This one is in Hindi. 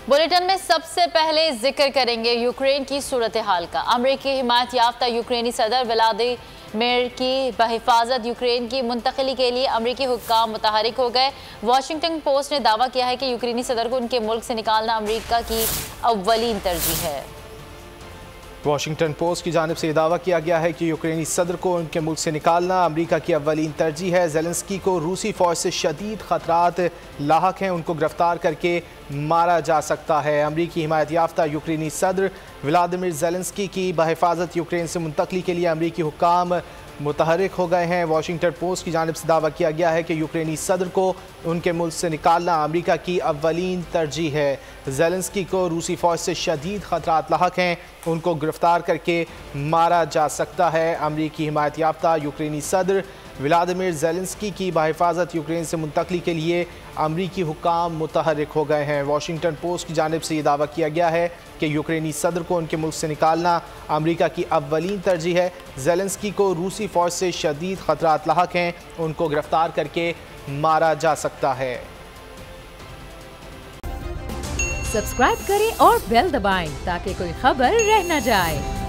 बुलेटिन में सबसे पहले जिक्र करेंगे यूक्रेन की सूरत हाल का। अमरीकी हिमायत याफ्ता यूक्रेनी सदर व्लादिमीर की बहिफाजत यूक्रेन की मुंतकली के लिए अमरीकी हुक्काम मुतहरिक हो गए। वॉशिंगटन पोस्ट ने दावा किया है कि यूक्रेनी सदर को उनके मुल्क से निकालना अमरीका की अव्वलीन तरजीह है। वॉशिंगटन पोस्ट की जानिब से दावा किया गया है कि यूक्रेनी सदर को उनके मुल्क से निकालना अमरीका की अव्वलीन तरजीह है। ज़ेलेंस्की को रूसी फ़ौज से शदीद ख़तरात लाहक हैं, उनको गिरफ्तार करके मारा जा सकता है। अमरीकी हिमायत याफ्ता यूक्रेनी सदर व्लादिमीर ज़ेलेंस्की की बहिफाजत यूक्रेन से मुंतकली के लिए अमरीकी हुक्काम मुतहरिक हो गए हैं। वॉशिंगटन पोस्ट की जानिब से दावा किया गया है कि यूक्रेनी सदर को उनके मुल्क से निकालना अमरीका की अव्वलीन तरजीह है। ज़ेलेंस्की को रूसी फ़ौज से शदीद ख़तरात लाहक हैं, उनको गिरफ्तार करके मारा जा सकता है। अमरीकी हिमायत याफ्ता यूक्रेनी सदर व्लादिमीर ज़ेलेंस्की की बहिफाजत यूक्रेन से मुंतकली के लिए अमरीकी हुक्काम मुतहरिक हो गए हैं। वॉशिंगटन पोस्ट की जानिब से ये दावा किया गया है कि यूक्रेनी सदर को उनके मुल्क से निकालना अमरीका की अव्वलीन तरजीह है। ज़ेलेंस्की को रूसी फ़ौज से शदीद ख़तरात लाहक हैं, उनको गिरफ्तार करके मारा जा सकता है। सब्सक्राइब करें और बेल दबाएं ताकि कोई खबर रह न जाए।